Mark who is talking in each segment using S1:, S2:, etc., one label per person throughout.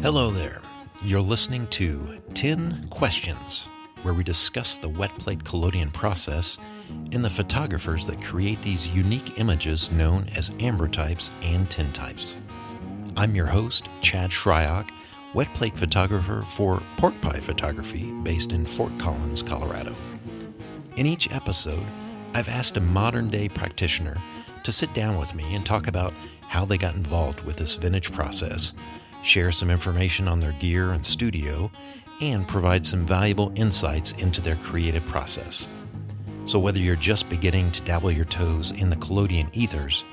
S1: Hello there. You're listening to 10 Questions, where we discuss the wet plate collodion process and the photographers that create these unique images known as ambrotypes and tintypes. I'm your host, Chad Shryock, wet plate photographer for Pork Pie Photography based in Fort Collins, Colorado. In each episode, I've asked a modern-day practitioner to sit down with me and talk about how they got involved with this vintage process, share some information on their gear and studio, and provide some valuable insights into their creative process. So whether you're just beginning to dabble your toes in the collodion ethers,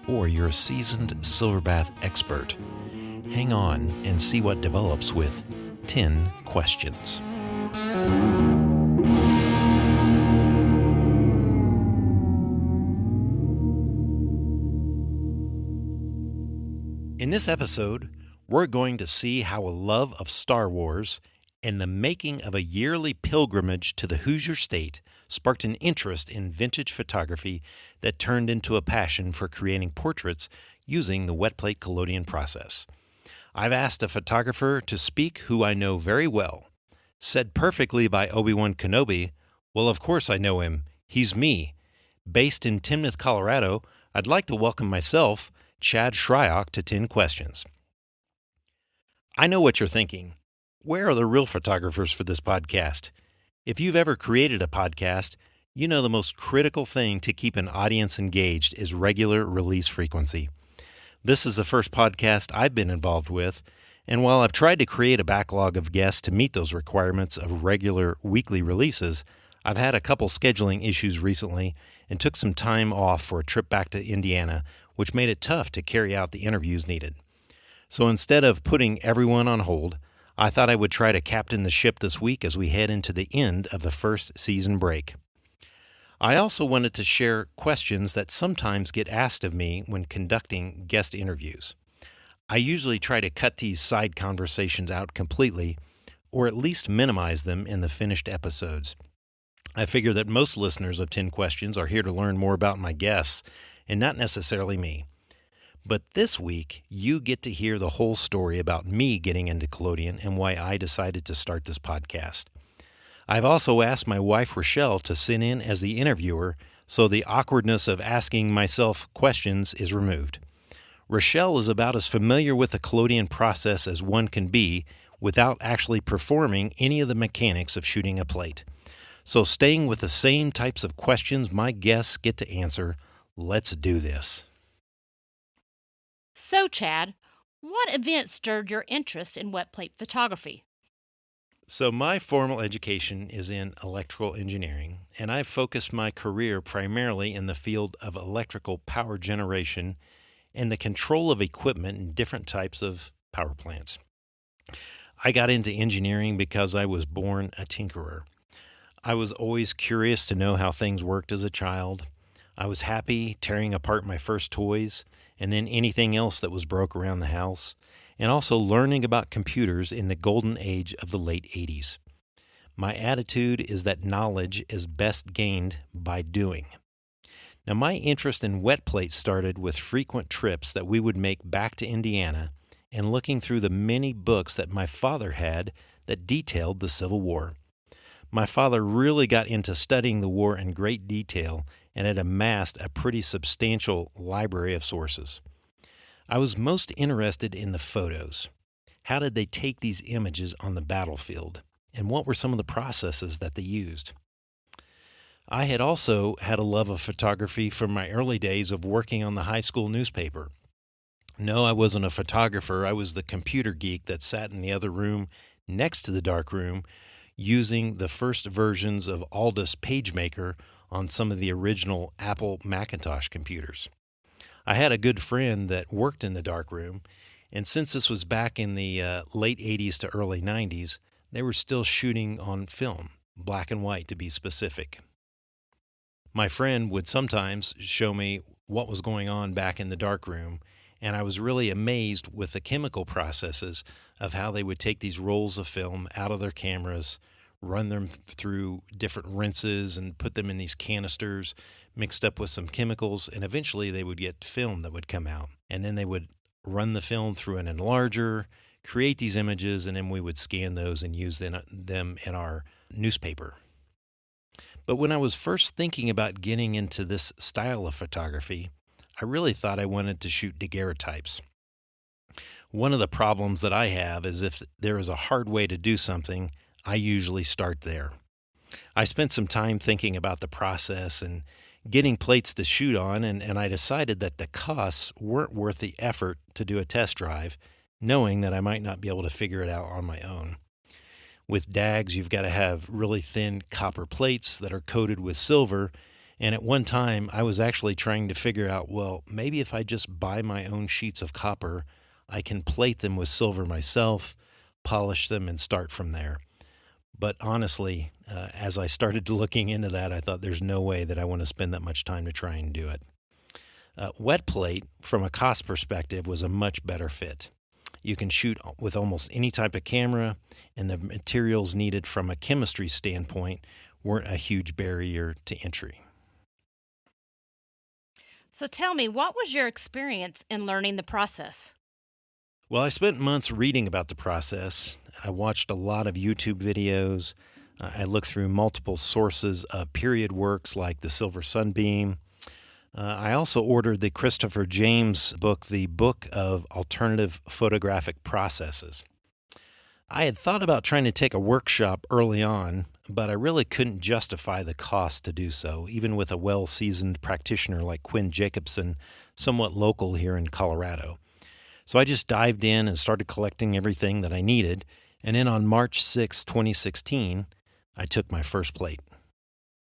S1: or you're a seasoned silverbath expert, hang on and see what develops with 10 Questions. In this episode, we're going to see how a love of Star Wars and the making of a yearly pilgrimage to the Hoosier State sparked an interest in vintage photography that turned into a passion for creating portraits using the wet plate collodion process. I've asked a photographer to speak who I know very well. Said perfectly by Obi-Wan Kenobi, well, of course I know him. He's me. Based in Timnath, Colorado, I'd like to welcome myself, Chad Shryock, to 10 Questions. I know what you're thinking. Where are the real photographers for this podcast? If you've ever created a podcast, you know the most critical thing to keep an audience engaged is regular release frequency. This is the first podcast I've been involved with, and while I've tried to create a backlog of guests to meet those requirements of regular weekly releases, I've had a couple scheduling issues recently and took some time off for a trip back to Indiana, which made it tough to carry out the interviews needed. So instead of putting everyone on hold, I thought I would try to captain the ship this week as we head into the end of the first season break. I also wanted to share questions that sometimes get asked of me when conducting guest interviews. I usually try to cut these side conversations out completely, or at least minimize them in the finished episodes. I figure that most listeners of 10 Questions are here to learn more about my guests, and not necessarily me. But this week, you get to hear the whole story about me getting into collodion and why I decided to start this podcast. I've also asked my wife, Richelle, to sit in as the interviewer, so the awkwardness of asking myself questions is removed. Richelle is about as familiar with the collodion process as one can be without actually performing any of the mechanics of shooting a plate. So staying with the same types of questions my guests get to answer, let's do this.
S2: So, Chad, what event stirred your interest in wet plate photography?
S1: So my formal education is in electrical engineering, and I've focused my career primarily in the field of electrical power generation and the control of equipment in different types of power plants. I got into engineering because I was born a tinkerer. I was always curious to know how things worked as a child. I was happy tearing apart my first toys and then anything else that was broke around the house, and also learning about computers in the golden age of the late 80s. My attitude is that knowledge is best gained by doing. Now, my interest in wet plate started with frequent trips that we would make back to Indiana and looking through the many books that my father had that detailed the Civil War. My father really got into studying the war in great detail and had amassed a pretty substantial library of sources. I was most interested in the photos. How did they take these images on the battlefield? And what were some of the processes that they used? I had also had a love of photography from my early days of working on the high school newspaper. No, I wasn't a photographer. I was the computer geek that sat in the other room next to the dark room using the first versions of Aldus PageMaker on some of the original Apple Macintosh computers. I had a good friend that worked in the darkroom, and since this was back in the late 80s to early 90s, they were still shooting on film, black and white to be specific. My friend would sometimes show me what was going on back in the darkroom, and I was really amazed with the chemical processes of how they would take these rolls of film out of their cameras, run them through different rinses and put them in these canisters mixed up with some chemicals, and eventually they would get film that would come out. And then they would run the film through an enlarger, create these images, and then we would scan those and use them in our newspaper. But when I was first thinking about getting into this style of photography, I really thought I wanted to shoot daguerreotypes. One of the problems that I have is if there is a hard way to do something, I usually start there. I spent some time thinking about the process and getting plates to shoot on, and I decided that the costs weren't worth the effort to do a test drive, knowing that I might not be able to figure it out on my own. With DAGs, you've got to have really thin copper plates that are coated with silver. And at one time, I was actually trying to figure out, well, maybe if I just buy my own sheets of copper, I can plate them with silver myself, polish them, and start from there. But honestly, as I started looking into that, I thought there's no way that I want to spend that much time to try and do it. Wet plate, from a cost perspective, was a much better fit. You can shoot with almost any type of camera, and the materials needed from a chemistry standpoint weren't a huge barrier to entry.
S2: So tell me, what was your experience in learning the process?
S1: Well, I spent months reading about the process. I watched a lot of YouTube videos. I looked through multiple sources of period works like The Silver Sunbeam. I also ordered the Christopher James book, The Book of Alternative Photographic Processes. I had thought about trying to take a workshop early on, but I really couldn't justify the cost to do so, even with a well-seasoned practitioner like Quinn Jacobson, somewhat local here in Colorado. So I just dived in and started collecting everything that I needed, and then on March 6, 2016, I took my first plate.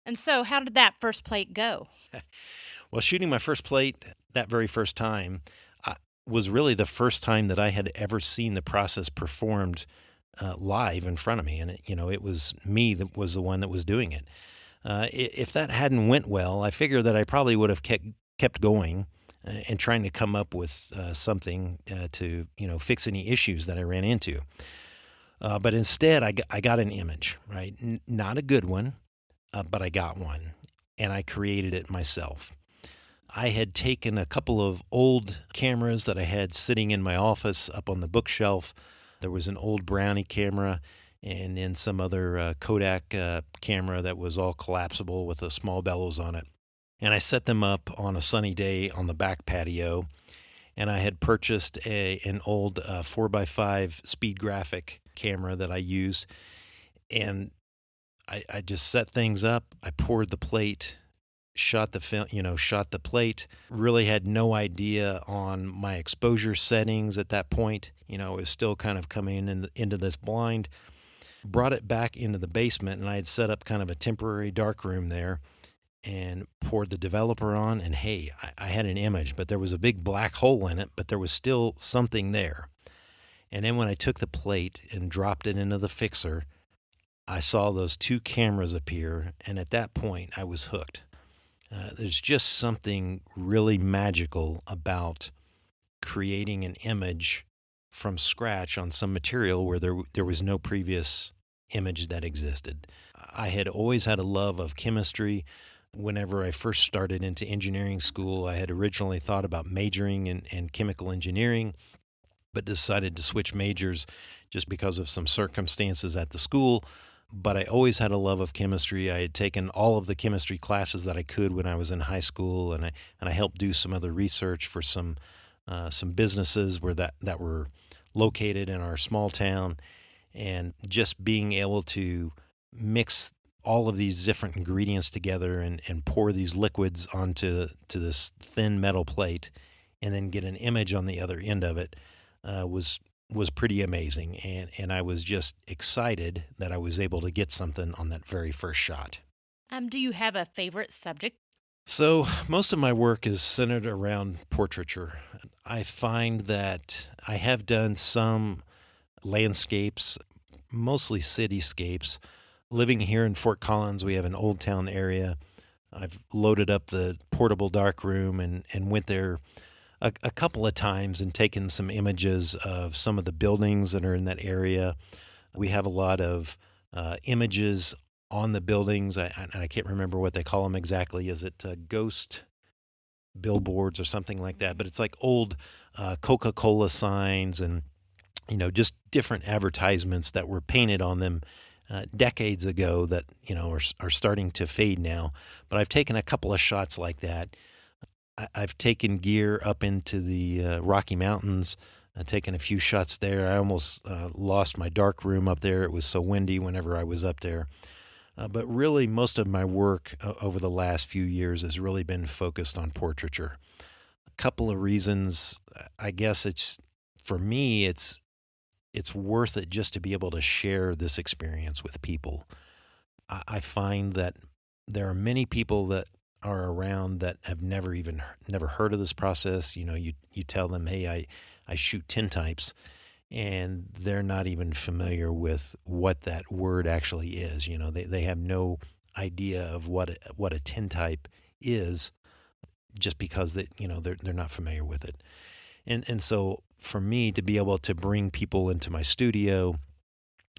S2: And so, how did that first plate go?
S1: Well, shooting my first plate that very first time was really the first time that I had ever seen the process performed live in front of me, and it was me that was the one that was doing it. If that hadn't went well, I figure that I probably would have kept going and trying to come up with something to fix any issues that I ran into. But instead, I got an image, right? Not a good one, but I got one, and I created it myself. I had taken a couple of old cameras that I had sitting in my office up on the bookshelf. There was an old Brownie camera and then some other Kodak camera that was all collapsible with a small bellows on it. And I set them up on a sunny day on the back patio. And I had purchased an old 4x5 speed graphic camera that I used. And I just set things up. I poured the plate, shot the film, shot the plate. Really had no idea on my exposure settings at that point. It was still kind of coming into this blind. Brought it back into the basement, and I had set up kind of a temporary dark room there and poured the developer on, and hey, I had an image, but there was a big black hole in it, but there was still something there. And then when I took the plate and dropped it into the fixer, I saw those two cameras appear, and at that point, I was hooked. There's just something really magical about creating an image from scratch on some material where there was no previous image that existed. I had always had a love of chemistry. Whenever I first started into engineering school, I had originally thought about majoring in chemical engineering, but decided to switch majors just because of some circumstances at the school. But I always had a love of chemistry. I had taken all of the chemistry classes that I could when I was in high school, and I helped do some other research for some businesses that were located in our small town. And just being able to mix all of these different ingredients together and pour these liquids onto this thin metal plate, and then get an image on the other end of it was pretty amazing, and I was just excited that I was able to get something on that very first shot.
S2: Do you have a favorite subject?
S1: So most of my work is centered around portraiture. I find that I have done some landscapes, mostly cityscapes. Living here in Fort Collins, we have an old town area. I've loaded up the portable darkroom and went there a couple of times and taken some images of some of the buildings that are in that area. We have a lot of images on the buildings. I can't remember what they call them exactly. Is it ghost billboards or something like that? But it's like old Coca-Cola signs and just different advertisements that were painted on them decades ago that are starting to fade now. But I've taken a couple of shots like that. I've taken gear up into the Rocky Mountains. I've taken a few shots there. I almost lost my dark room up there. It was so windy whenever I was up there. But really, most of my work over the last few years has really been focused on portraiture. A couple of reasons. I guess for me, it's worth it just to be able to share this experience with people. I find that there are many people that are around that have never heard of this process. You tell them, hey, I shoot tintypes, and they're not even familiar with what that word actually is. They have no idea of what a tintype is, just because they're not familiar with it. And so for me to be able to bring people into my studio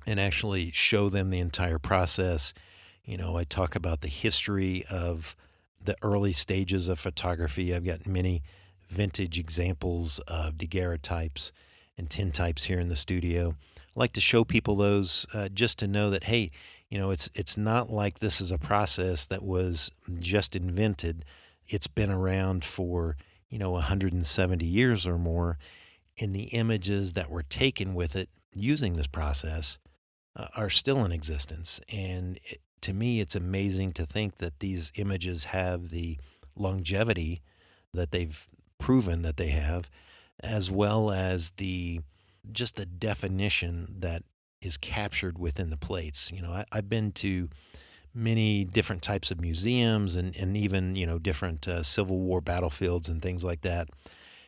S1: and actually show them the entire process, I talk about the history of the early stages of photography. I've got many vintage examples of daguerreotypes and tintypes here in the studio. I like to show people those just to know that, hey, it's not like this is a process that was just invented. It's been around for 170 years or more, and the images that were taken with it using this process are still in existence. And to me, it's amazing to think that these images have the longevity that they've proven that they have, as well as just the definition that is captured within the plates. I've been to many different types of museums and even different Civil War battlefields and things like that.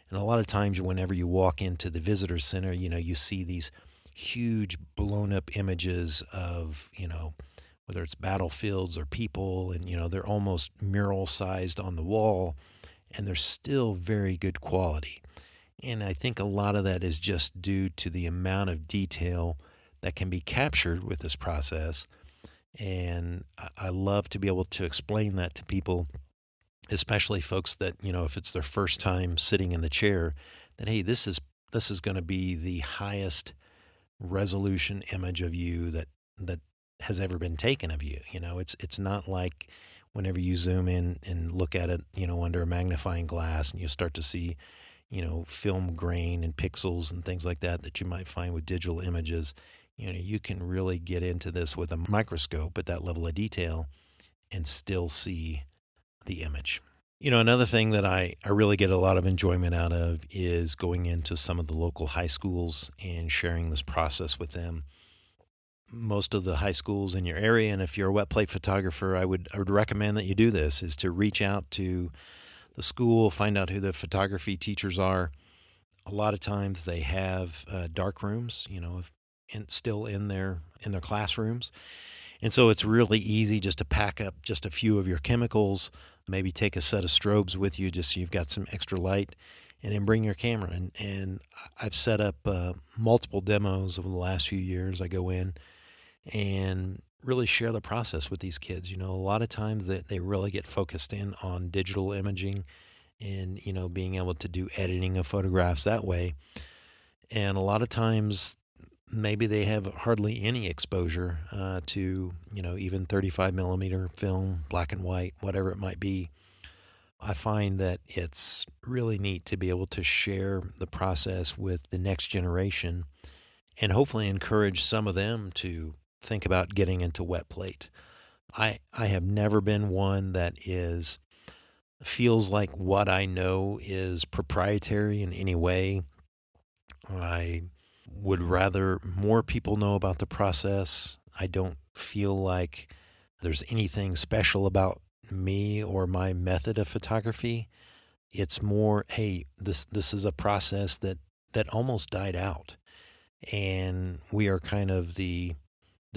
S1: And a lot of times whenever you walk into the visitor center, you see these huge blown up images of whether it's battlefields or people, and they're almost mural sized on the wall, and they're still very good quality. And I think a lot of that is just due to the amount of detail that can be captured with this process. And I love to be able to explain that to people, especially folks that, if it's their first time sitting in the chair, that, hey, this is going to be the highest resolution image of you that has ever been taken of you. It's not like whenever you zoom in and look at it, under a magnifying glass, and you start to see, film grain and pixels and things like that you might find with digital images. You can really get into this with a microscope at that level of detail and still see the image. Another thing that I really get a lot of enjoyment out of is going into some of the local high schools and sharing this process with them. Most of the high schools in your area, and if you're a wet plate photographer, I would recommend that you do this, is to reach out to the school, find out who the photography teachers are. A lot of times they have dark rooms, still in their classrooms. And so it's really easy just to pack up just a few of your chemicals, maybe take a set of strobes with you just so you've got some extra light, and then bring your camera. And I've set up multiple demos over the last few years. I go in and really share the process with these kids. A lot of times they really get focused in on digital imaging and, being able to do editing of photographs that way. And a lot of times maybe they have hardly any exposure to, even 35 millimeter film, black and white, whatever it might be. I find that it's really neat to be able to share the process with the next generation and hopefully encourage some of them to think about getting into wet plate. I have never been one that feels like what I know is proprietary in any way. I would rather more people know about the process. I don't feel like there's anything special about me or my method of photography. It's more, hey, this is a process that almost died out, and we are kind of the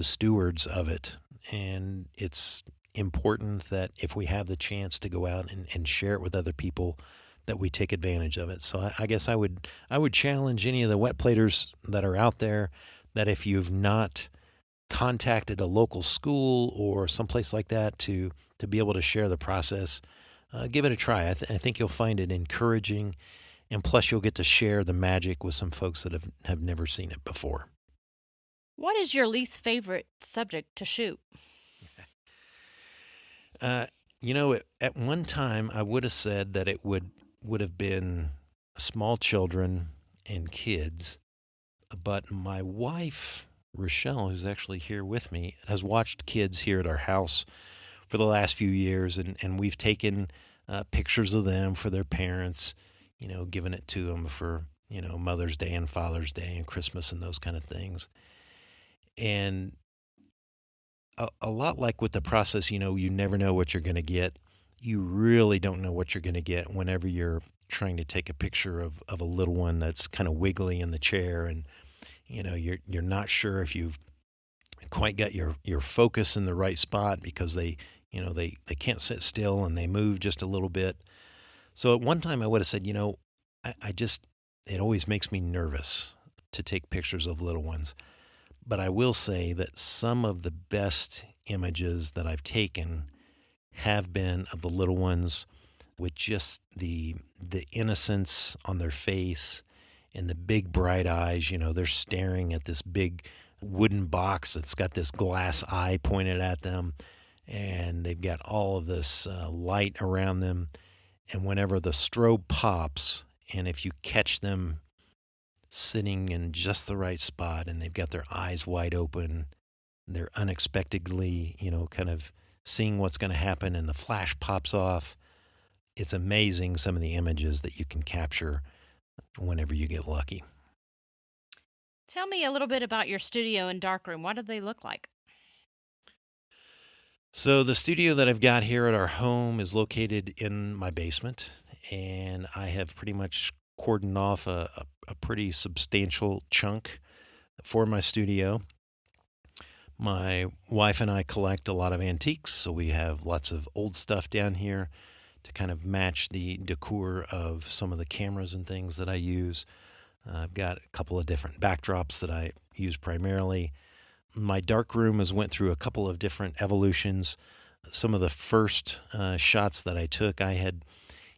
S1: stewards of it. And it's important that if we have the chance to go out and share it with other people, that we take advantage of it. So I guess I would challenge any of the wet platers that are out there that if you've not contacted a local school or someplace like that to be able to share the process, give it a try. I think you'll find it encouraging, and plus you'll get to share the magic with some folks that have never seen it before.
S2: What is your least favorite subject to shoot?
S1: Uh, at one time I would have said that it would have been small children and kids, but my wife, Richelle, who's actually here with me, has watched kids here at our house for the last few years, and we've taken pictures of them for their parents, giving it to them for, Mother's Day and Father's Day and Christmas and those kind of things. And a lot like with the process, you never know what you're going to get. You really don't know what you're going to get whenever you're trying to take a picture of a little one that's kind of wiggly in the chair, and you're not sure if you've quite got your focus in the right spot because they can't sit still and they move just a little bit. So at one time I would have said, I just, it always makes me nervous to take pictures of little ones. But I will say that some of the best images that I've taken have been of the little ones with just the innocence on their face and the big bright eyes. They're staring at this big wooden box that's got this glass eye pointed at them, and they've got all of this light around them. And whenever the strobe pops, and if you catch them sitting in just the right spot and they've got their eyes wide open, they're unexpectedly, kind of seeing what's going to happen, and the flash pops off. It's amazing some of the images that you can capture whenever you get lucky.
S2: Tell me a little bit about your studio and darkroom. What do they look like?
S1: So, the studio that I've got here at our home is located in my basement, and I have pretty much cordoned off a pretty substantial chunk for my studio. My wife and I collect a lot of antiques, so we have lots of old stuff down here to kind of match the decor of some of the cameras and things that I use. I've got a couple of different backdrops that I use primarily. My dark room has went through a couple of different evolutions. Some of the first shots that I took, I had,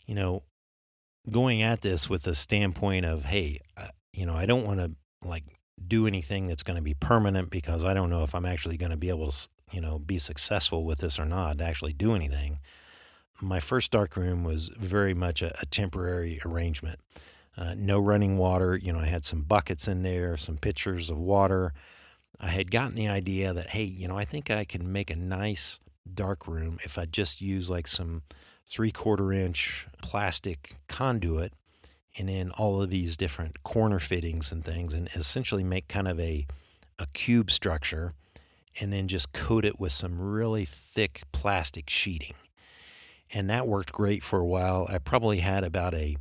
S1: you know, going at this with the standpoint of, hey, I don't want to like do anything that's going to be permanent because I don't know if I'm actually going to be able to, be successful with this or not, to actually do anything. My first dark room was very much a temporary arrangement. No running water. I had some buckets in there, some pitchers of water. I had gotten the idea that, hey, I think I can make a nice dark room if I just use like some 3/4 inch plastic conduit and then all of these different corner fittings and things, and essentially make kind of a cube structure, and then just coat it with some really thick plastic sheeting. And that worked great for a while. I probably had about a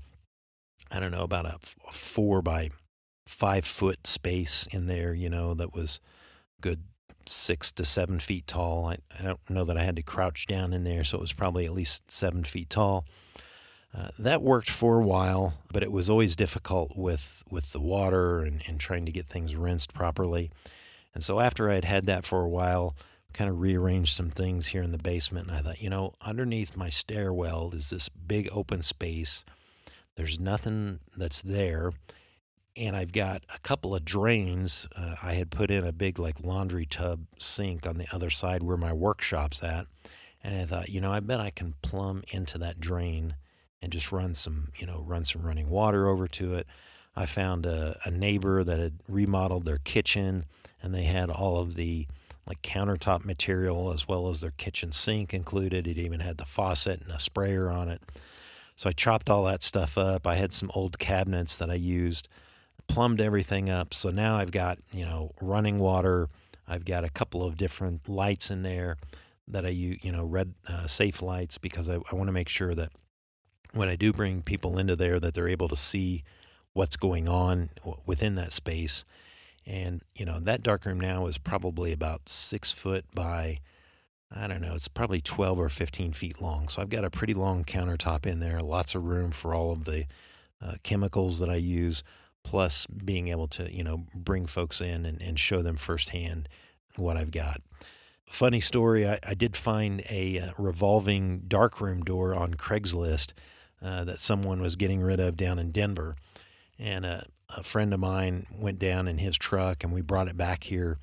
S1: 4 by 5 foot space in there, that was good 6 to 7 feet tall. I don't know that I had to crouch down in there, so it was probably at least 7 feet tall. That worked for a while, but it was always difficult with the water and trying to get things rinsed properly. And so after I'd had that for a while, kind of rearranged some things here in the basement, and I thought, underneath my stairwell is this big open space. There's nothing that's there. And I've got a couple of drains. I had put in a big like laundry tub sink on the other side where my workshop's at. And I thought, I bet I can plumb into that drain and just run some running water over to it. I found a neighbor that had remodeled their kitchen, and they had all of the like countertop material as well as their kitchen sink included. It even had the faucet and a sprayer on it. So I chopped all that stuff up. I had some old cabinets that I used, plumbed everything up. So now I've got, running water. I've got a couple of different lights in there that I use, red safe lights, because I want to make sure that when I do bring people into there that they're able to see what's going on within that space. And, that darkroom now is probably about 6 foot by, I don't know, it's probably 12 or 15 feet long. So I've got a pretty long countertop in there, lots of room for all of the chemicals that I use, plus being able to, bring folks in and show them firsthand what I've got. Funny story, I did find a revolving darkroom door on Craigslist that someone was getting rid of down in Denver. And a friend of mine went down in his truck, and we brought it back here,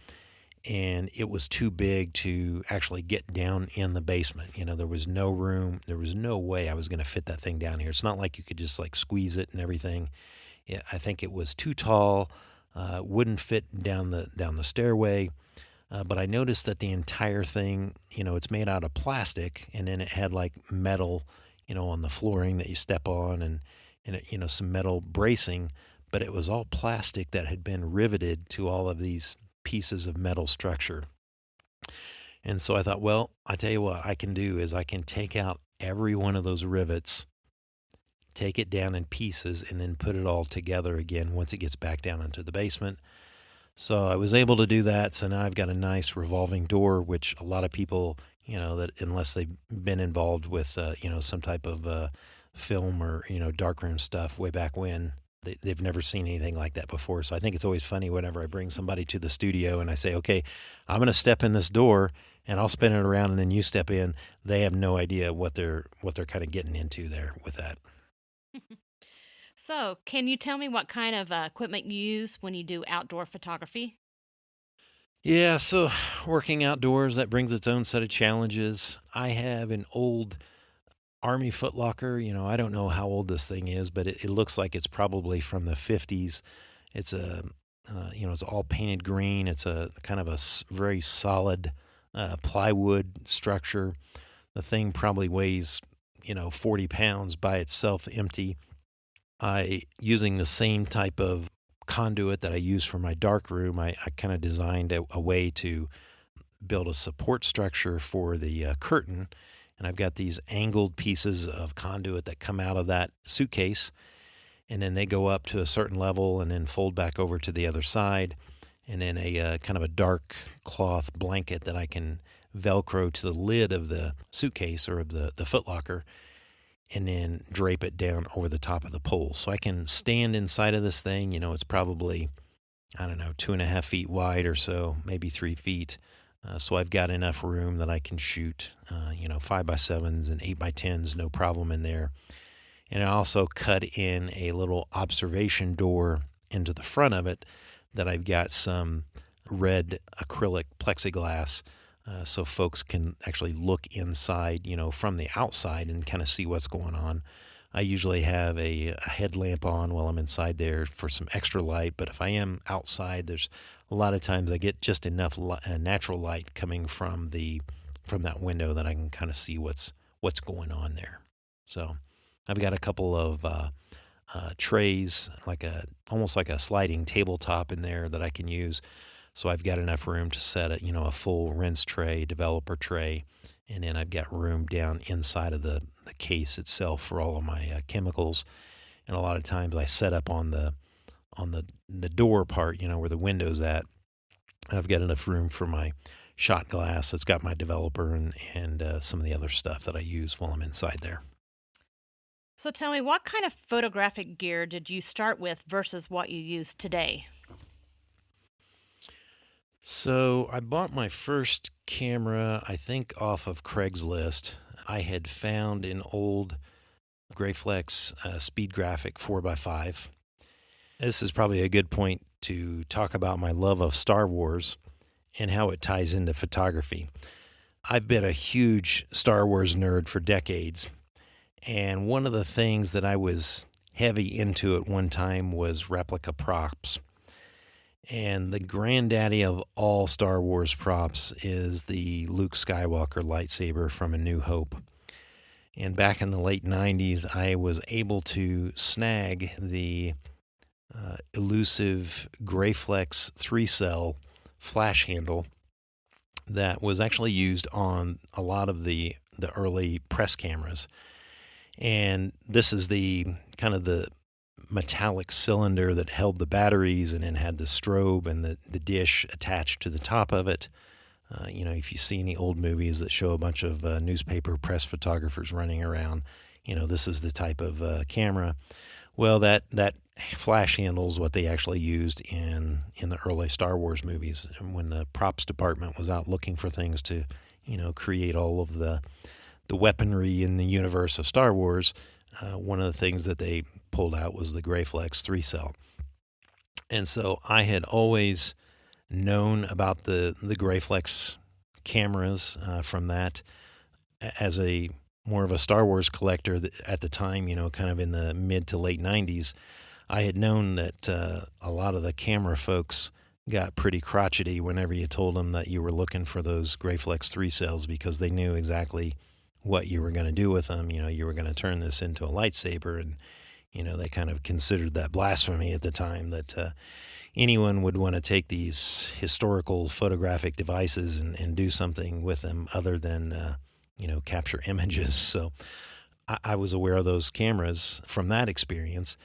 S1: and it was too big to actually get down in the basement. There was no room. There was no way I was going to fit that thing down here. It's not like you could just like squeeze it and everything. I think it was too tall, wouldn't fit down the stairway. But I noticed that the entire thing, it's made out of plastic, and then it had like metal, on the flooring that you step on, and it, some metal bracing, but it was all plastic that had been riveted to all of these pieces of metal structure. And so I thought, well, I tell you what I can do is I can take out every one of those rivets, take it down in pieces, and then put it all together again once it gets back down into the basement. So I was able to do that. So now I've got a nice revolving door, which a lot of people, that unless they've been involved with, some type of film or, darkroom stuff way back when, they've never seen anything like that before. So I think it's always funny whenever I bring somebody to the studio and I say, okay, I'm going to step in this door and I'll spin it around and then you step in. They have no idea what they're kind of getting into there with that.
S2: So, can you tell me what kind of equipment you use when you do outdoor photography?
S1: Yeah, so working outdoors, that brings its own set of challenges. I have an old Army footlocker. I don't know how old this thing is, but it looks like it's probably from the 50s. It's it's all painted green. It's a kind of a very solid plywood structure. The thing probably weighs, 40 pounds by itself empty. Using the same type of conduit that I use for my dark room, I kind of designed a way to build a support structure for the curtain. And I've got these angled pieces of conduit that come out of that suitcase, and then they go up to a certain level and then fold back over to the other side. And then a kind of a dark cloth blanket that I can Velcro to the lid of the suitcase or of the footlocker, and then drape it down over the top of the pole. So I can stand inside of this thing. It's probably, I don't know, 2.5 feet wide or so, maybe 3 feet. So I've got enough room that I can shoot, 5x7s and 8x10s, no problem in there. And I also cut in a little observation door into the front of it that I've got some red acrylic plexiglass, so folks can actually look inside, from the outside and kind of see what's going on. I usually have a headlamp on while I'm inside there for some extra light, but if I am outside, there's a lot of times I get just enough natural light coming from that window that I can kind of see what's going on there. So I've got a couple of trays, almost like a sliding tabletop in there that I can use. So I've got enough room to set a full rinse tray, developer tray, and then I've got room down inside of the case itself for all of my chemicals. And a lot of times I set up on the door part, where the window's at. I've got enough room for my shot glass. It's got my developer and some of the other stuff that I use while I'm inside there.
S2: So, tell me, what kind of photographic gear did you start with versus what you use today?
S1: So I bought my first camera, I think, off of Craigslist. I had found an old Graflex Speed Graphic 4x5. This is probably a good point to talk about my love of Star Wars and how it ties into photography. I've been a huge Star Wars nerd for decades, and one of the things that I was heavy into at one time was replica props. And the granddaddy of all Star Wars props is the Luke Skywalker lightsaber from A New Hope. And back in the late 90s, I was able to snag the elusive Graflex 3-cell flash handle that was actually used on a lot of the early press cameras. And this is the kind of the metallic cylinder that held the batteries and then had the strobe and the dish attached to the top of it. If you see any old movies that show a bunch of newspaper press photographers running around, this is the type of camera. Well, that flash handle is what they actually used in the early Star Wars movies when the props department was out looking for things to, create all of the weaponry in the universe of Star Wars. One of the things that they pulled out was the Graflex 3-cell. And so I had always known about the Graflex cameras from that as a more of a Star Wars collector at the time, kind of in the mid to late 90s. I had known that a lot of the camera folks got pretty crotchety whenever you told them that you were looking for those Graflex 3-cells, because they knew exactly what you were going to do with them. You were going to turn this into a lightsaber, and they kind of considered that blasphemy at the time, that anyone would want to take these historical photographic devices and do something with them other than capture images. So I was aware of those cameras from that experience.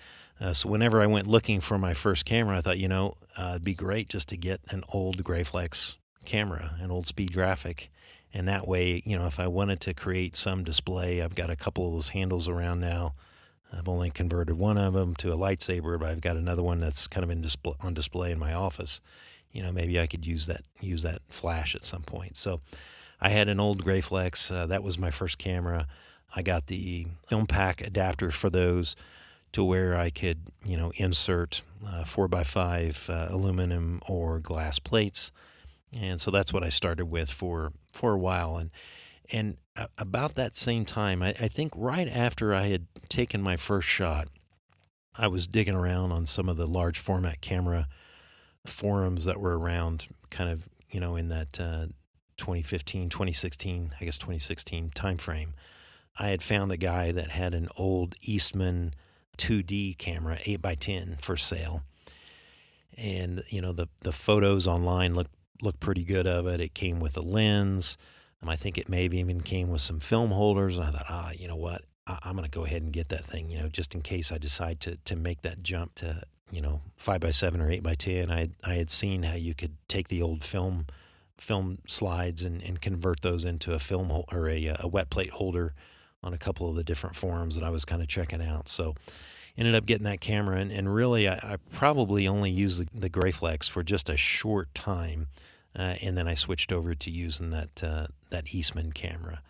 S1: So whenever I went looking for my first camera, I thought, it'd be great just to get an old Graflex camera, an old speed graphic. And that way, if I wanted to create some display, I've got a couple of those handles around now. I've only converted one of them to a lightsaber, but I've got another one that's kind of on display in my office. Maybe I could use that flash at some point. So I had an old Graflex. That was my first camera. I got the film pack adapter for those, to where I could, insert 4x5 aluminum or glass plates. And so that's what I started with for a while. And about that same time, I think right after I had taken my first shot, I was digging around on some of the large format camera forums that were around kind of, in that 2015, 2016, I guess 2016 timeframe. I had found a guy that had an old Eastman 2D camera, 8x10, for sale. And, the photos online looked pretty good of it. It came with a lens. I think it maybe even came with some film holders. And I thought, you know what? I'm going to go ahead and get that thing, just in case I decide to make that jump to, 5x7 or 8x10. I had seen how you could take the old film slides and convert those into a film or a wet plate holder on a couple of the different forums that I was kind of checking out. So ended up getting that camera, and really I probably only used the Graflex for just a short time, and then I switched over to using that Eastman camera.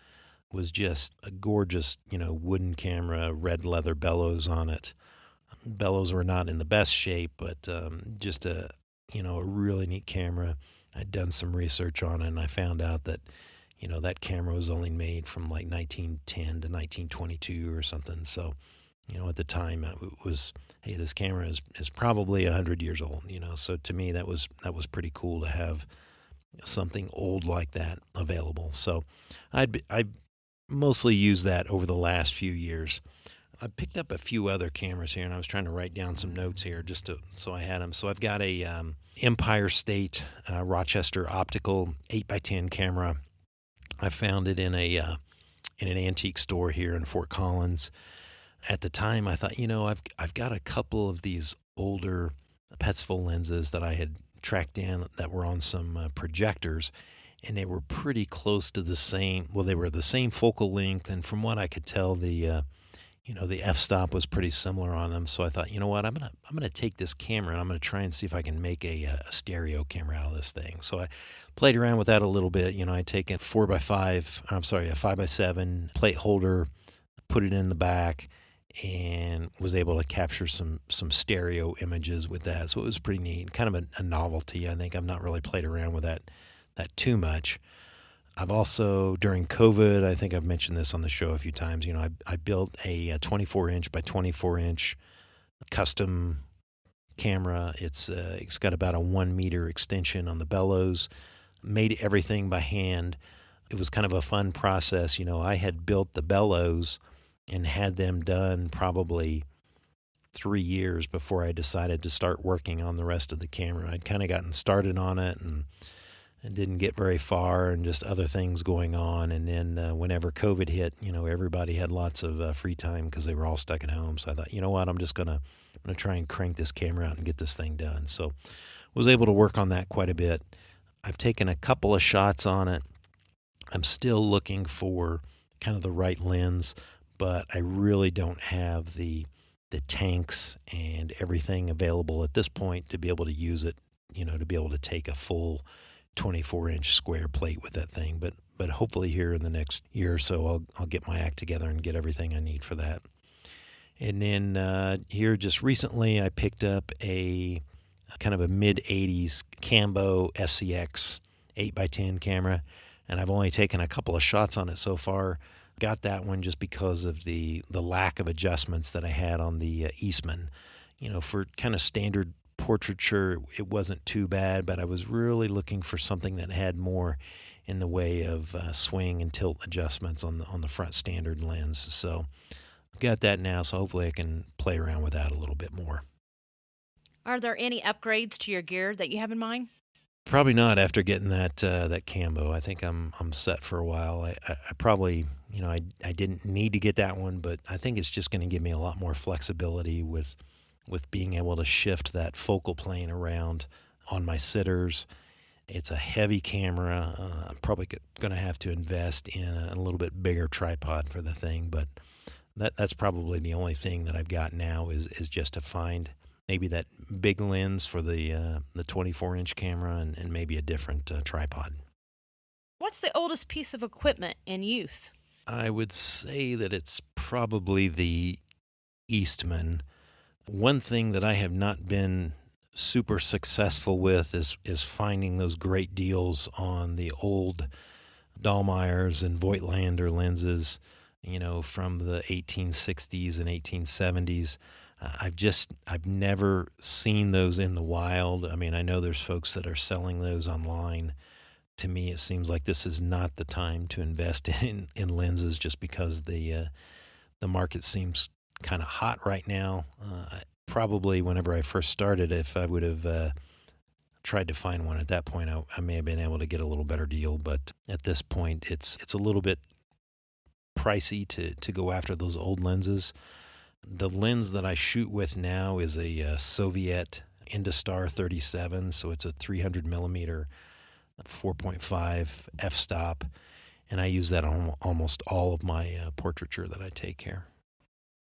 S1: It was just a gorgeous, wooden camera, red leather bellows on it. Bellows were not in the best shape, but just a really neat camera. I'd done some research on it, and I found out that that camera was only made from like 1910 to 1922 or something. So, at the time it was, hey, this camera is probably 100 years old. So to me that was pretty cool to have something old like that available. So I mostly used that over the last few years. I picked up a few other cameras here, and I was trying to write down some notes here so I had them. So I've got a Empire State Rochester optical 8x10 camera. I found it in an antique store here in Fort Collins. At the time, I thought, I've got a couple of these older Petzval lenses that I had tracked down that were on some projectors, and they were pretty close to the same. Well, they were the same focal length, and from what I could tell, the f-stop was pretty similar on them. So I thought, what, I'm gonna take this camera and I'm gonna try and see if I can make a stereo camera out of this thing. So I played around with that a little bit. I'd taken a 5x7 plate holder, put it in the back, and was able to capture some stereo images with that. So it was pretty neat, kind of a novelty. I think I've not really played around with that too much. I've also, during COVID, I think I've mentioned this on the show a few times, I built a 24-inch by 24-inch custom camera. It's got about a 1 meter extension on the bellows, made everything by hand. It was kind of a fun process. I had built the bellows and had them done probably 3 years before I decided to start working on the rest of the camera. I'd kind of gotten started on it and didn't get very far, and just other things going on. And then whenever COVID hit, everybody had lots of free time because they were all stuck at home. So I thought, what, I'm gonna try and crank this camera out and get this thing done. So was able to work on that quite a bit. I've taken a couple of shots on it. I'm still looking for kind of the right lens, but I really don't have the tanks and everything available at this point to be able to use it, to be able to take a full 24-inch square plate with that thing. But hopefully here in the next year or so, I'll get my act together and get everything I need for that. And then here just recently, I picked up a kind of a mid 80s Cambo SCX 8x10 camera, and I've only taken a couple of shots on it so far. Got that one just because of the lack of adjustments that I had on the Eastman. For kind of standard portraiture, it wasn't too bad, but I was really looking for something that had more in the way of swing and tilt adjustments on the front standard lens. So I've got that now, so hopefully I can play around with that a little bit more.
S2: Are there any upgrades to your gear that you have in mind?
S1: Probably not after getting that Cambo. I think I'm set for a while. I probably I didn't need to get that one, but I think it's just going to give me a lot more flexibility with being able to shift that focal plane around on my sitters. It's a heavy camera. I'm probably going to have to invest in a little bit bigger tripod for the thing, but that's probably the only thing that I've got now is just to find maybe that big lens for the 24-inch camera and maybe a different tripod.
S2: What's the oldest piece of equipment in use?
S1: I would say that it's probably the Eastman. One thing that I have not been super successful with is finding those great deals on the old Dahlmeyers and Voigtlander lenses, from the 1860s and 1870s. I've never seen those in the wild. I mean, I know there's folks that are selling those online. To me, it seems like this is not the time to invest in lenses just because the market seems kind of hot right now. Probably whenever I first started, if I would have tried to find one at that point, I may have been able to get a little better deal. But at this point, it's a little bit pricey to go after those old lenses. The lens that I shoot with now is a Soviet Industar 37, so it's a 300 millimeter 4.5 f-stop, and I use that on almost all of my portraiture that I take here.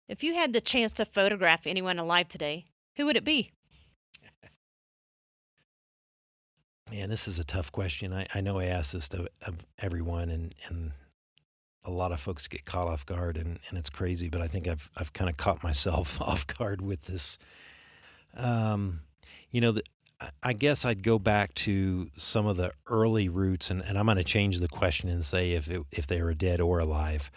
S2: If you had the chance to photograph anyone alive today, who would it be?
S1: Man, this is a tough question. I know I ask this of everyone, and a lot of folks get caught off guard, and it's crazy, but I think I've kind of caught myself off guard with this. I guess I'd go back to some of the early roots, and I'm going to change the question and say if they were dead or alive.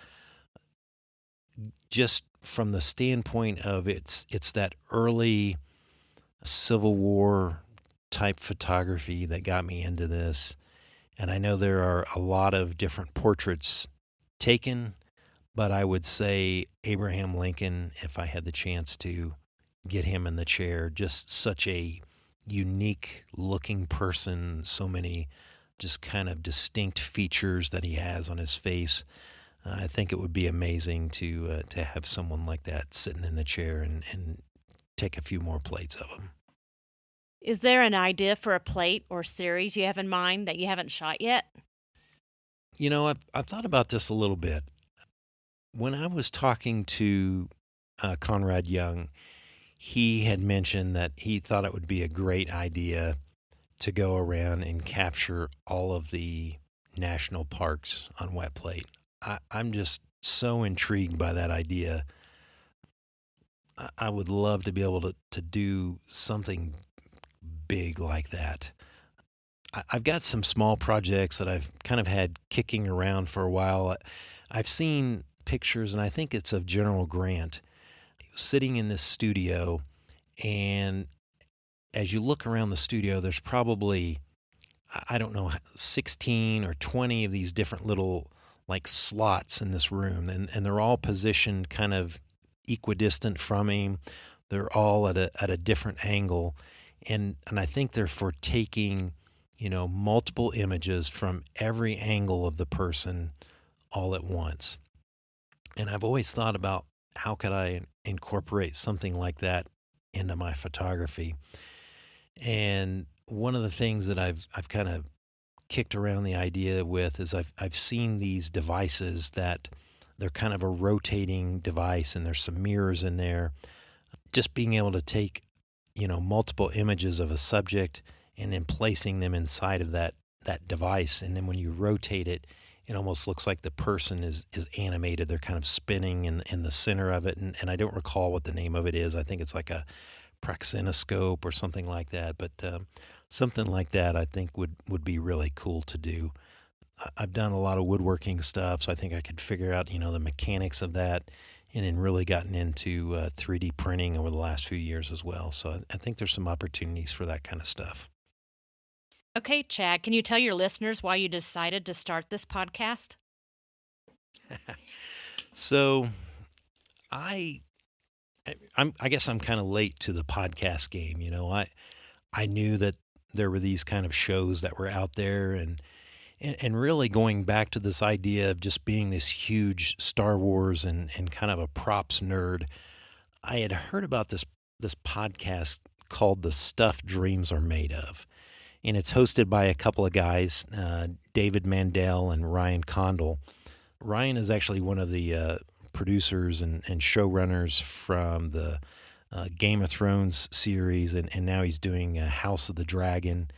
S1: Just from the standpoint of it's that early Civil War type photography that got me into this. And I know there are a lot of different portraits taken, but I would say Abraham Lincoln, if I had the chance to get him in the chair, just such a unique looking person, so many just kind of distinct features that he has on his face. I think it would be amazing to have someone like that sitting in the chair and take a few more plates of him.
S2: Is there an idea for a plate or series you have in mind that you haven't shot yet?
S1: I've thought about this a little bit. When I was talking to Conrad Young, he had mentioned that he thought it would be a great idea to go around and capture all of the national parks on wetplate. I'm just so intrigued by that idea. I would love to be able to do something big like that. I've got some small projects that I've kind of had kicking around for a while. I've seen pictures, and I think it's of General Grant sitting in this studio, and as you look around the studio, there's probably, I don't know, 16 or 20 of these different little like slots in this room, and they're all positioned kind of equidistant from him. They're all at a different angle, and I think they're for taking multiple images from every angle of the person all at once. And I've always thought about how could I incorporate something like that into my photography. And one of the things that I've kind of kicked around the idea with is I've seen these devices that they're kind of a rotating device, and there's some mirrors in there. Just being able to take multiple images of a subject and then placing them inside of that device, and then when you rotate it, it almost looks like the person is animated. They're kind of spinning in the center of it, and I don't recall what the name of it is. I think it's like a praxinoscope or something like that. But something like that, I think would be really cool to do. I've done a lot of woodworking stuff, so I think I could figure out the mechanics of that, and then really gotten into 3D printing over the last few years as well. So I think there's some opportunities for that kind of stuff.
S2: Okay, Chad, can you tell your listeners why you decided to start this podcast?
S1: So I I guess I'm kind of late to the podcast game. I knew that there were these kind of shows that were out there, and really going back to this idea of just being this huge Star Wars and kind of a props nerd. I had heard about this podcast called The Stuff Dreams Are Made Of, and it's hosted by a couple of guys, David Mandel and Ryan Condal. Ryan is actually one of the producers and showrunners from the Game of Thrones series, and now he's doing House of the Dragon.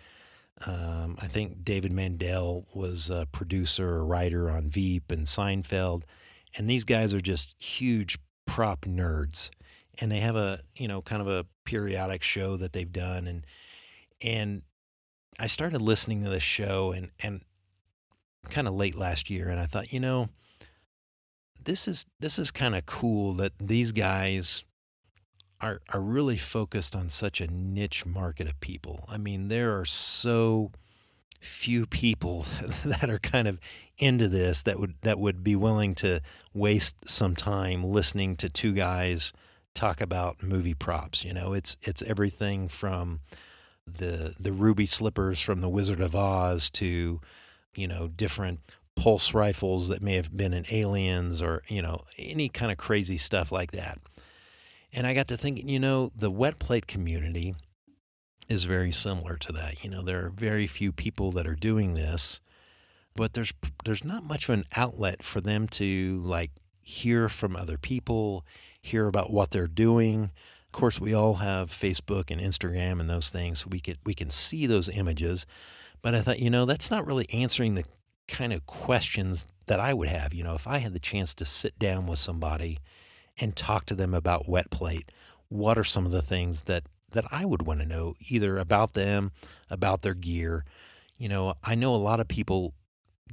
S1: I think David Mandel was a producer or writer on Veep and Seinfeld, and these guys are just huge prop nerds, and they have a kind of a periodic show that they've done, and I started listening to this show and kind of late last year, and I thought, this is kind of cool that these guys are really focused on such a niche market of people. I mean, there are so few people that are kind of into this that would be willing to waste some time listening to two guys talk about movie props. It's everything from the ruby slippers from the Wizard of Oz to different pulse rifles that may have been in Aliens, or any kind of crazy stuff like that. And I got to thinking, the wet plate community is very similar to that. There are very few people that are doing this, but there's not much of an outlet for them to like hear from other people, hear about what they're doing. Of course, we all have Facebook and Instagram and those things, so we can see those images. But I thought, that's not really answering the kind of questions that I would have. If I had the chance to sit down with somebody and talk to them about wet plate, what are some of the things that I would want to know, either about them, about their gear? I know a lot of people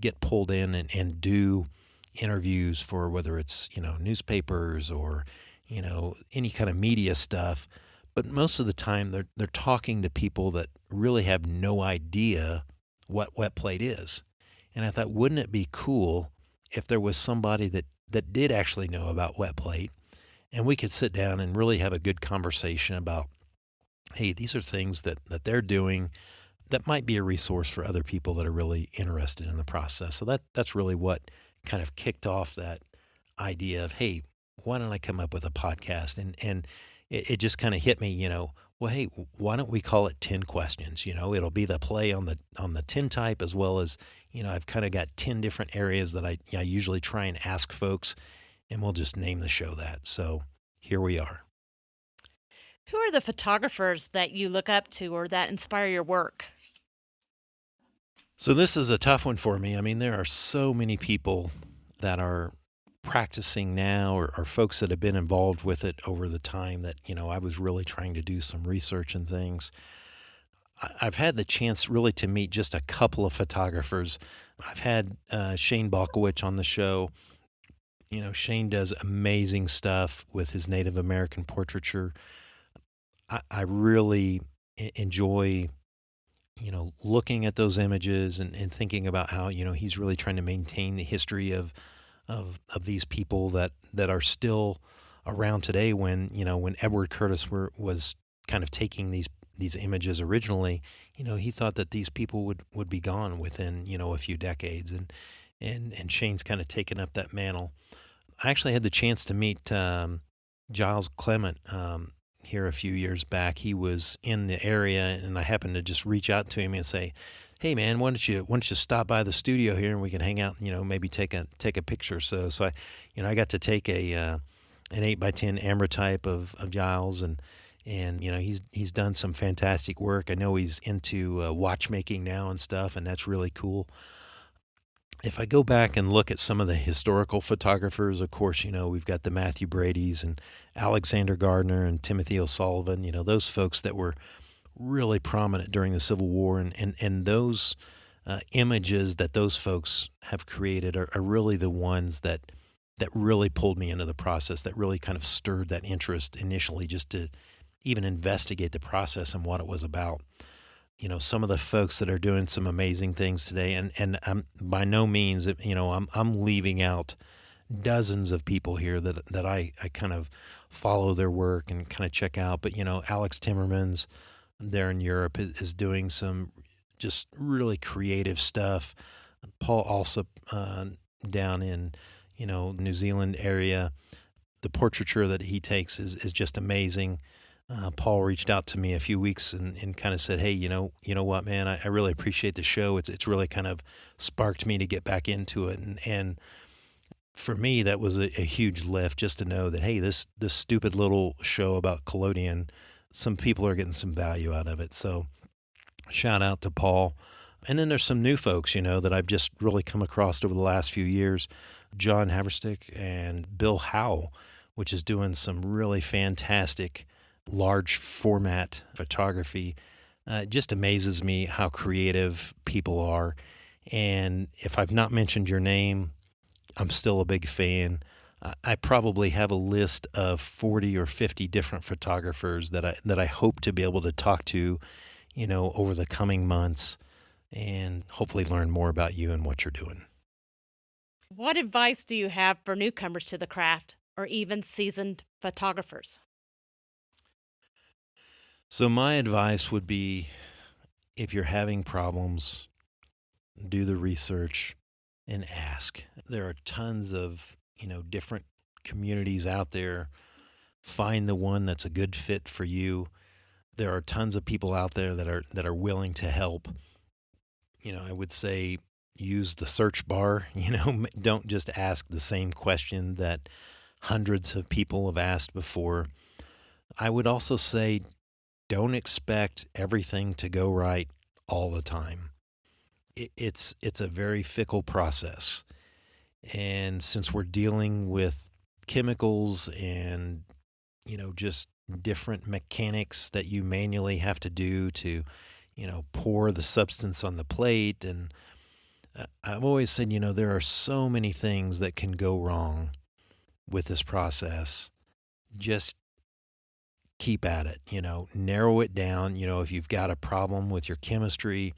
S1: get pulled in and do interviews for whether it's, newspapers or, any kind of media stuff. But most of the time they're talking to people that really have no idea what wet plate is. And I thought, wouldn't it be cool if there was somebody that did actually know about wet plate, and we could sit down and really have a good conversation about, hey, these are things that they're doing that might be a resource for other people that are really interested in the process. So that's really what kind of kicked off that idea of, hey, why don't I come up with a podcast? And it just kind of hit me, well, hey, why don't we call it 10 questions? It'll be the play on the 10 type, as well as, I've kind of got 10 different areas that I usually try and ask folks, and we'll just name the show that. So here we are.
S2: Who are the photographers that you look up to or that inspire your work?
S1: So this is a tough one for me. I mean, there are so many people that are practicing now, or folks that have been involved with it over the time that, I was really trying to do some research and things. I've had the chance really to meet just a couple of photographers. I've had Shane Balkowicz on the show. Shane does amazing stuff with his Native American portraiture. I really enjoy, looking at those images and thinking about how, he's really trying to maintain the history of these people that are still around today. When Edward Curtis was kind of taking these images originally, he thought that these people would be gone within, a few decades. And Shane's kind of taken up that mantle. I actually had the chance to meet Giles Clement here a few years back. He was in the area, and I happened to just reach out to him and say, hey man, why don't you stop by the studio here and we can hang out, maybe take a picture. So I got to take an 8x10 ambrotype of Giles, and he's done some fantastic work. I know he's into watchmaking now and stuff, and that's really cool. if I go back and look at some of the historical photographers, of course, we've got the Matthew Brady's and Alexander Gardner and Timothy O'Sullivan, those folks that were really prominent during the Civil War, and those images that those folks have created are really the ones that really pulled me into the process, that really kind of stirred that interest initially, just to even investigate the process and what it was about. Some of the folks that are doing some amazing things today, and I'm by no means, I'm leaving out dozens of people here that I kind of follow their work and kind of check out. But Alex Timmermans there in Europe is doing some just really creative stuff. Paul Alsop down in New Zealand area, the portraiture that he takes is just amazing. Paul reached out to me a few weeks and kind of said, "Hey, you know what, man? I really appreciate the show. It's really kind of sparked me to get back into it." And for me, that was a huge lift, just to know that, hey, this stupid little show about collodion, some people are getting some value out of it. So shout out to Paul. And then there's some new folks, that I've just really come across over the last few years. John Haverstick and Bill Howe, which is doing some really fantastic large format photography. It just amazes me how creative people are. And if I've not mentioned your name, I'm still a big fan. I probably have a list of 40 or 50 different photographers that I hope to be able to talk to, over the coming months, and hopefully learn more about you and what you're doing.
S2: What advice do you have for newcomers to the craft or even seasoned photographers?
S1: So my advice would be, if you're having problems, do the research and ask. There are tons of, different communities out there. Find the one that's a good fit for you. There are tons of people out there that are willing to help. I would say use the search bar. Don't just ask the same question that hundreds of people have asked before. I would also say don't expect everything to go right all the time. It's a very fickle process. And since we're dealing with chemicals and, just different mechanics that you manually have to do to, pour the substance on the plate. And I've always said, there are so many things that can go wrong with this process. Just keep at it, narrow it down. If you've got a problem with your chemistry,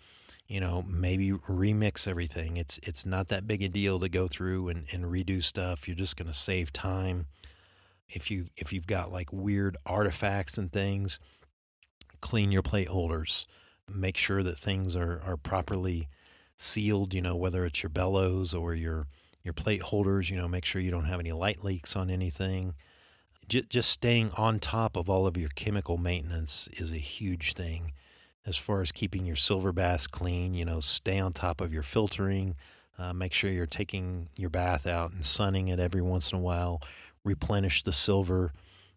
S1: maybe remix everything. It's not that big a deal to go through and redo stuff. You're just going to save time. If you've got like weird artifacts and things, clean your plate holders. Make sure that things are properly sealed, whether it's your bellows or your plate holders, make sure you don't have any light leaks on anything. Just staying on top of all of your chemical maintenance is a huge thing. As far as keeping your silver baths clean, stay on top of your filtering. Make sure you're taking your bath out and sunning it every once in a while. Replenish the silver.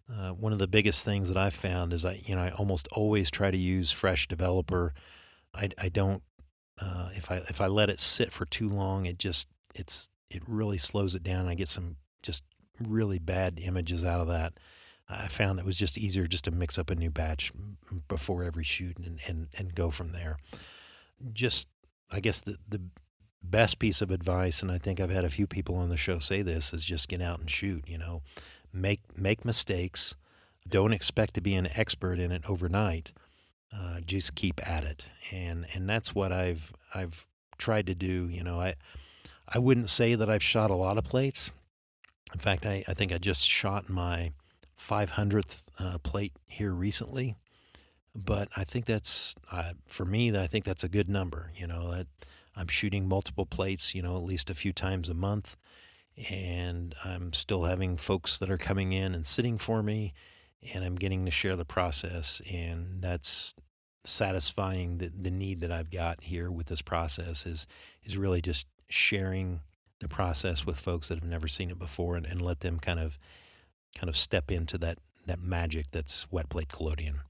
S1: One of the biggest things that I've found is I almost always try to use fresh developer. I don't if I let it sit for too long, it really slows it down. I get some just really bad images out of that. I found that it was just easier just to mix up a new batch before every shoot and go from there. Just, I guess the best piece of advice, and I think I've had a few people on the show say this, is just get out and shoot. Make mistakes. Don't expect to be an expert in it overnight. Just keep at it, and that's what I've tried to do. I wouldn't say that I've shot a lot of plates. In fact, I think I just shot my 500th plate here recently. But I think that's, for me, I think that's a good number. That I'm shooting multiple plates, at least a few times a month. And I'm still having folks that are coming in and sitting for me, and I'm getting to share the process. And that's satisfying the need that I've got here with this process is really just sharing the process with folks that have never seen it before, and let them kind of step into that magic that's wet plate collodion.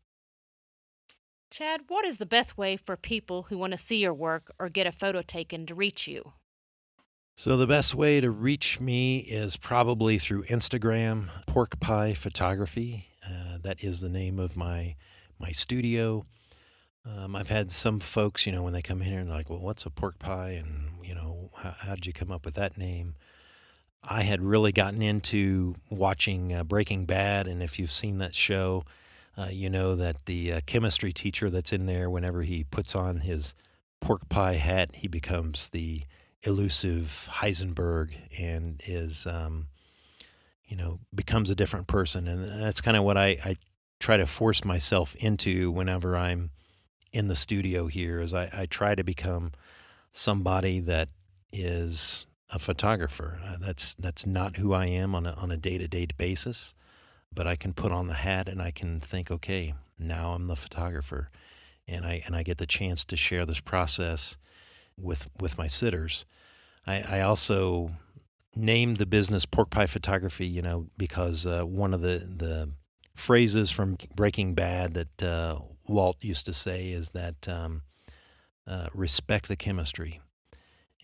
S2: Chad, what is the best way for people who want to see your work or get a photo taken to reach you?
S1: So the best way to reach me is probably through Instagram, Pork Pie Photography. That is the name of my studio. I've had some folks, when they come in here and they're like, well, what's a pork pie? And, how did you come up with that name? I had really gotten into watching Breaking Bad, and if you've seen that show, you know that the chemistry teacher that's in there, whenever he puts on his pork pie hat, he becomes the elusive Heisenberg and becomes a different person. And that's kind of what I try to force myself into whenever I'm in the studio here, is I try to become somebody that is a photographer. That's not who I am on a day-to-day basis, but I can put on the hat and I can think, okay, now I'm the photographer, and I get the chance to share this process with my sitters. I also named the business Pork Pie Photography, because one of the phrases from Breaking Bad that Walt used to say is that respect the chemistry.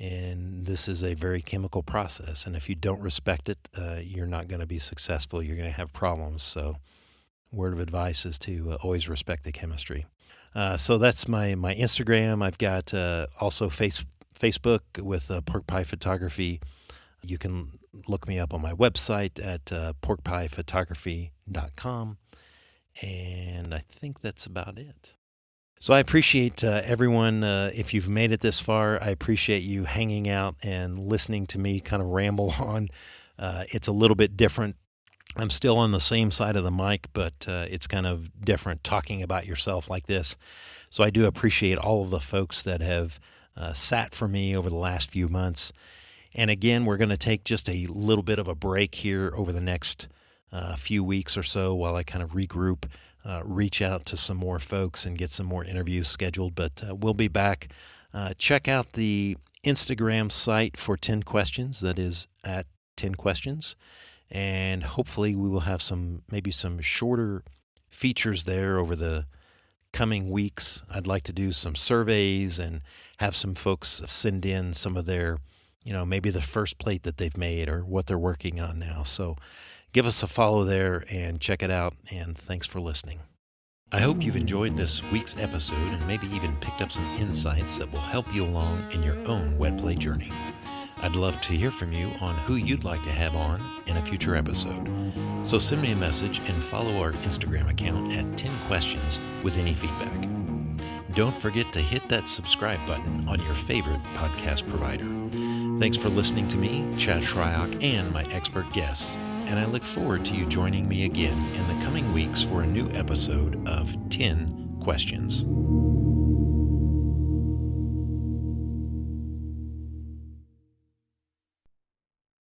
S1: And this is a very chemical process. And if you don't respect it, you're not going to be successful. You're going to have problems. So word of advice is to always respect the chemistry. So that's my Instagram. I've got also Facebook with Pork Pie Photography. You can look me up on my website at porkpiephotography.com. And I think that's about it. So I appreciate everyone. If you've made it this far, I appreciate you hanging out and listening to me kind of ramble on. It's a little bit different. I'm still on the same side of the mic, but it's kind of different talking about yourself like this. So I do appreciate all of the folks that have sat for me over the last few months. And again, we're going to take just a little bit of a break here over the next few weeks or so while I kind of regroup, reach out to some more folks and get some more interviews scheduled. But we'll be back. Check out the Instagram site for 10 questions. That is at 10 questions. And hopefully we will have maybe some shorter features there over the coming weeks. I'd like to do some surveys and have some folks send in some of their, maybe the first plate that they've made or what they're working on now. So give us a follow there and check it out. And thanks for listening. I hope you've enjoyed this week's episode and maybe even picked up some insights that will help you along in your own wet plate journey. I'd love to hear from you on who you'd like to have on in a future episode. So send me a message and follow our Instagram account at 10 questions with any feedback. Don't forget to hit that subscribe button on your favorite podcast provider. Thanks for listening to me, Chad Shryock, and my expert guests, and I look forward to you joining me again in the coming weeks for a new episode of 10 Questions.